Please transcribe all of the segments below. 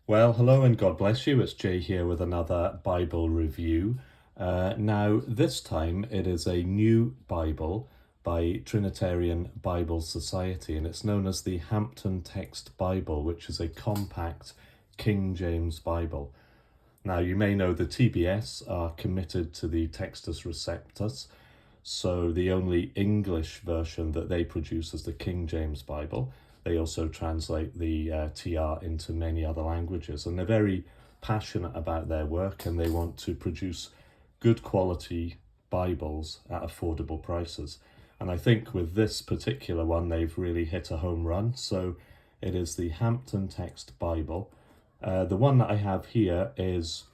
Well, hello and God bless you. It's Jay here with another Bible review. Now, this time it is a new Bible by Trinitarian Bible Society, and it's known as the Hampton Text Bible, which is a compact King James Bible. Now, you may know the TBS are committed to the Textus Receptus, so the only English version that they produce is the King James Bible. They also translate the TR into many other languages, and they're very passionate about their work, and they want to produce good quality Bibles at affordable prices. And I think with this particular one, they've really hit a home run. So it is the Hampton Text Bible. The one that I have here is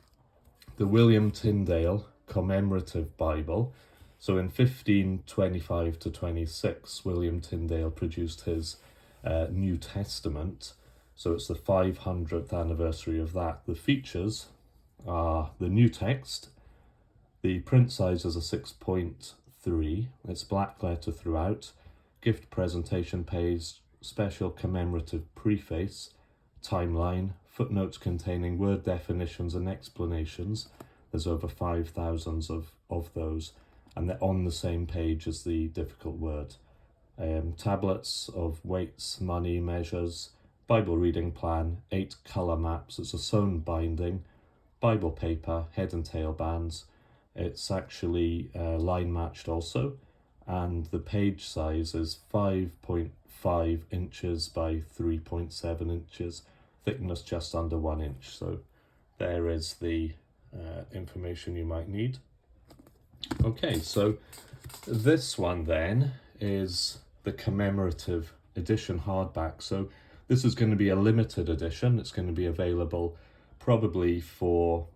the William Tyndale Commemorative Bible. So in 1525 to 26, William Tyndale produced his New Testament. So it's the 500th anniversary of that. The features are the new text. The print size is a 6.3. It's black letter throughout. Gift presentation page, special commemorative preface, timeline, footnotes containing word definitions and explanations. There's over 5,000 of those, and they're on the same page as the difficult word. Tablets of weights, money, measures, Bible reading plan, 8 colour maps. It's a sewn binding, Bible paper, head and tail bands. It's actually line matched also, and the page size is 5.5 inches by 3.7 inches, thickness just under 1 inch. So there is the information you might need. Okay, so this one then is the commemorative edition hardback. So this is going to be a limited edition. It's going to be available probably for,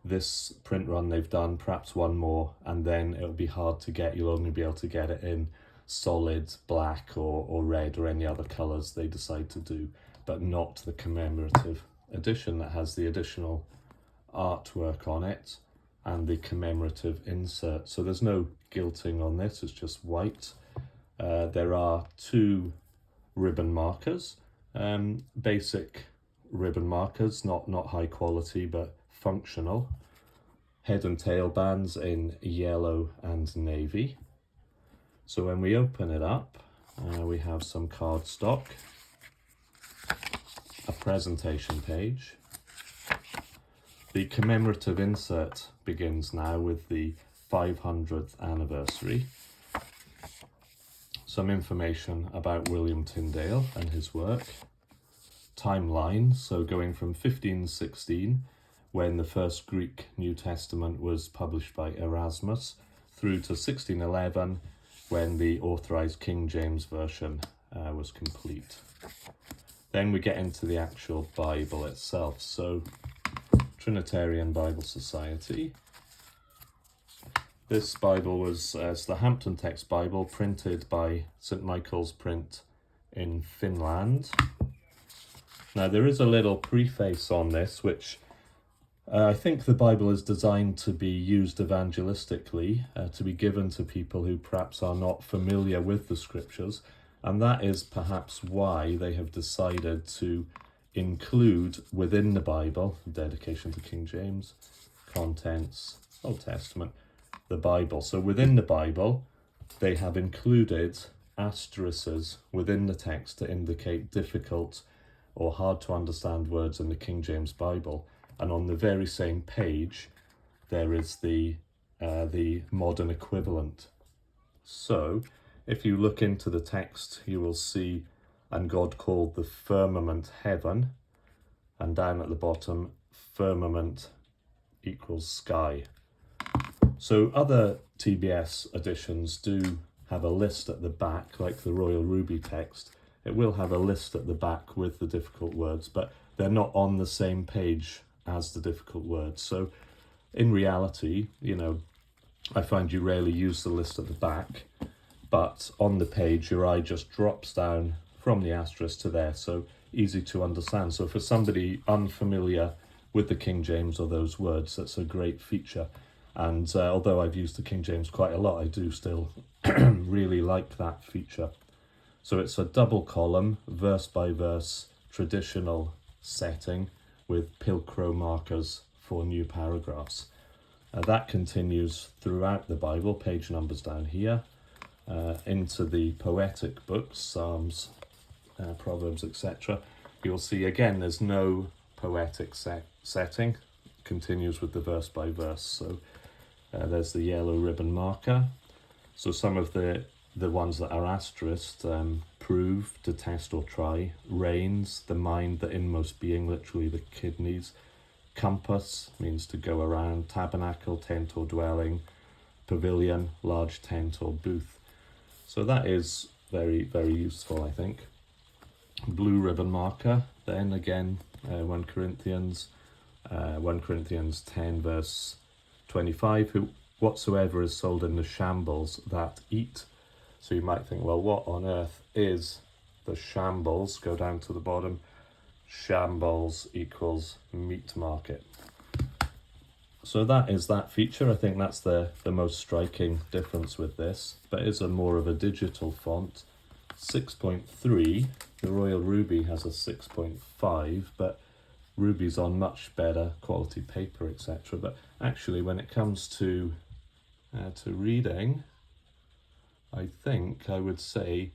this print run they've done, perhaps one more, and then it'll be hard to get. You'll only be able to get it in solid black or red or any other colours they decide to do, but not the commemorative edition that has the additional artwork on it and the commemorative insert. So there's no gilting on this, it's just white. There are 2 ribbon markers, basic ribbon markers, not high quality but functional. Head and tail bands in yellow and navy. So when we open it up, we have some cardstock, a presentation page. The commemorative insert begins now with the 500th anniversary. Some information about William Tyndale and his work. Timeline, so going from 1516, when the first Greek New Testament was published by Erasmus, through to 1611, when the authorized King James Version was complete. Then we get into the actual Bible itself. So Trinitarian Bible Society. This Bible was it's the Hampton Text Bible, printed by St. Michael's Print in Finland. Now there is a little preface on this, which I think the Bible is designed to be used evangelistically, to be given to people who perhaps are not familiar with the scriptures, and that is perhaps why they have decided to include within the Bible, dedication to King James, contents, Old Testament, the Bible. So within the Bible, they have included asterisks within the text to indicate difficult or hard to understand words in the King James Bible. And on the very same page, there is the modern equivalent. So if you look into the text, you will see, and God called the firmament heaven, and down at the bottom, firmament equals sky. So other TBS editions do have a list at the back, like the Royal Ruby text. It will have a list at the back with the difficult words, but they're not on the same page as the difficult words. So in reality, I find you rarely use the list at the back, but on the page, your eye just drops down from the asterisk to there, so easy to understand. So for somebody unfamiliar with the King James or those words, that's a great feature. And although I've used the King James quite a lot, I do still really like that feature. So it's a double column, verse by verse, traditional setting with Pilcrow markers for new paragraphs. That continues throughout the Bible, page numbers down here, into the poetic books, Psalms, Proverbs, etc. You'll see again there's no poetic setting, continues with the verse by verse. So there's the yellow ribbon marker. So some of the ones that are asterisked, prove, to test or try, reins, the mind, the inmost being, literally the kidneys, compass means to go around, tabernacle, tent or dwelling, pavilion, large tent or booth. So that is very, very useful, I think. Blue ribbon marker, then again, 1 Corinthians 10 verse 25, whatsoever is sold in the shambles, that eat. So you might think, well, what on earth is the shambles? Go down to the bottom. Shambles equals meat market. So that is that feature. I think that's the most striking difference with this, but it's more of a digital font. 6.3, the Royal Ruby has a 6.5, but Ruby's on much better quality paper, etc. But actually, when it comes to reading, I think I would say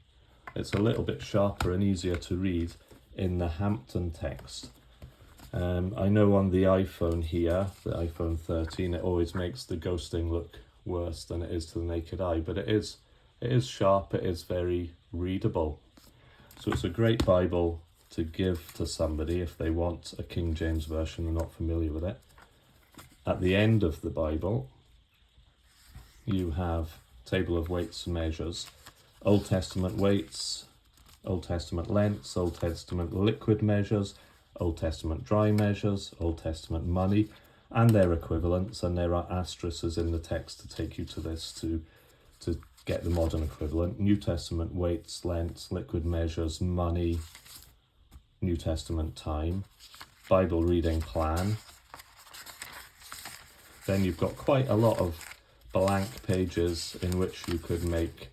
it's a little bit sharper and easier to read in the Hampton text. I know on the iPhone here, the iPhone 13, it always makes the ghosting look worse than it is to the naked eye, but it is sharp, it is very readable. So it's a great Bible to give to somebody if they want a King James version and not familiar with it. At the end of the Bible, you have table of weights and measures, Old Testament weights, Old Testament lengths, Old Testament liquid measures, Old Testament dry measures, Old Testament money, and their equivalents, and there are asterisks in the text to take you to this to get the modern equivalent. New Testament weights, lengths, liquid measures, money, New Testament time, Bible reading plan. Then you've got quite a lot of blank pages in which you could make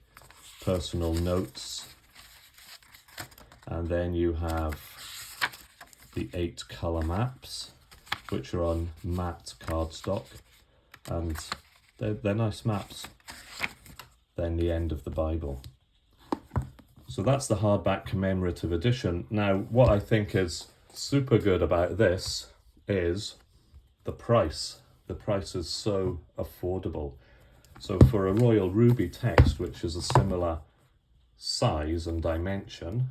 personal notes. And then you have the 8 colour maps, which are on matte cardstock, and they're nice maps. Then the end of the Bible. So that's the hardback commemorative edition. Now, what I think is super good about this is the price. The price is so affordable. So for a Royal Ruby text, which is a similar size and dimension,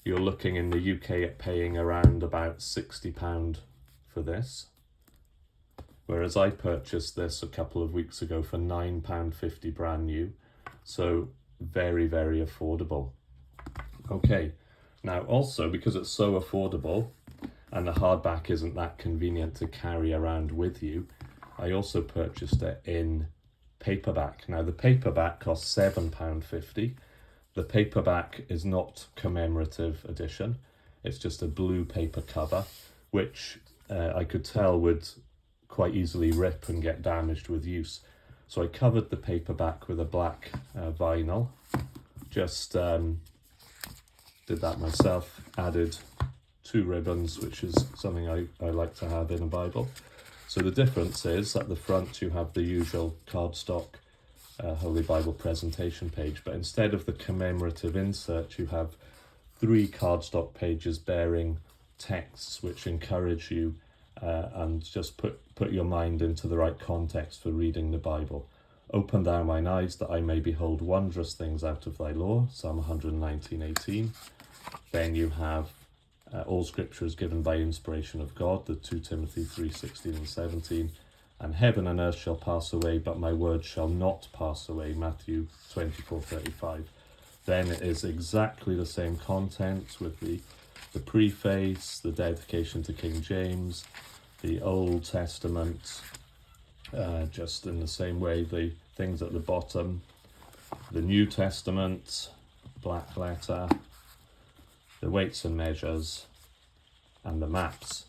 you're looking in the UK at paying around about £60 for this. Whereas I purchased this a couple of weeks ago for £9.50 brand new. So very, very affordable. Okay, now also because it's so affordable and the hardback isn't that convenient to carry around with you, I also purchased it in paperback. Now the paperback costs £7.50. The paperback is not commemorative edition. It's just a blue paper cover, which I could tell would quite easily rip and get damaged with use. So I covered the paperback with a black vinyl. Just did that myself, added 2 ribbons, which is something I like to have in a Bible. So the difference is at the front you have the usual cardstock Holy Bible presentation page, but instead of the commemorative insert, you have 3 cardstock pages bearing texts which encourage you and just put your mind into the right context for reading the Bible. Open thou mine eyes that I may behold wondrous things out of thy law, Psalm 119:18. Then you have all scripture is given by inspiration of God, the 2 Timothy 3:16 and 17. And heaven and earth shall pass away, but my word shall not pass away, Matthew 24:35. Then it is exactly the same content with the preface, the dedication to King James, the Old Testament, just in the same way, the things at the bottom, the New Testament, black letter, the weights and measures, and the maps.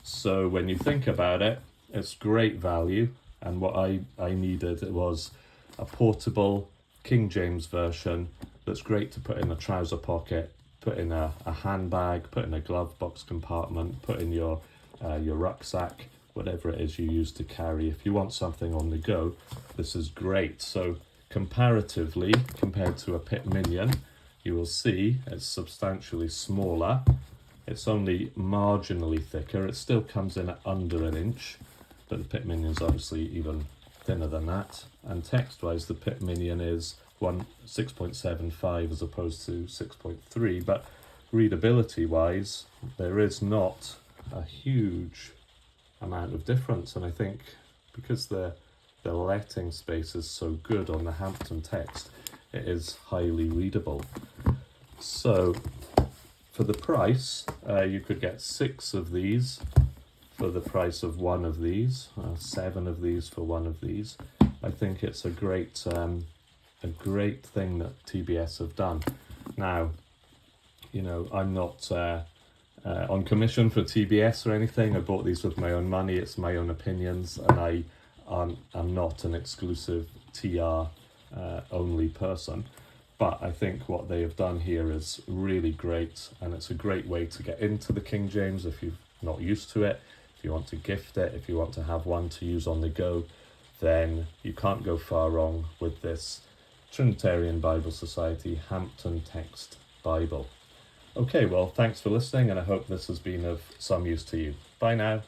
So when you think about it, it's great value, and what I needed was a portable King James version that's great to put in a trouser pocket, put in a handbag, put in a glove box compartment, put in your rucksack, whatever it is you use to carry. If you want something on the go, this is great. So comparatively, compared to a Pit Minion, you will see it's substantially smaller. It's only marginally thicker. It still comes in at under an inch, but the Pit Minion's obviously even thinner than that. And text-wise, the Pit Minion is 6.75 as opposed to 6.3, but readability-wise, there is not a huge amount of difference. And I think because the letting space is so good on the Hampton text, it is highly readable. So for the price, you could get 6 of these for the price of 1 of these, 7 of these for 1 of these. I think it's a great thing that TBS have done. Now, you know, I'm not on commission for TBS or anything. I bought these with my own money. It's my own opinions, and I'm not an exclusive TR only person. But I think what they have done here is really great, and it's a great way to get into the King James if you're not used to it. If you want to gift it, if you want to have one to use on the go, then you can't go far wrong with this Trinitarian Bible Society Hampton Text Bible. Okay, well, thanks for listening, and I hope this has been of some use to you. Bye now.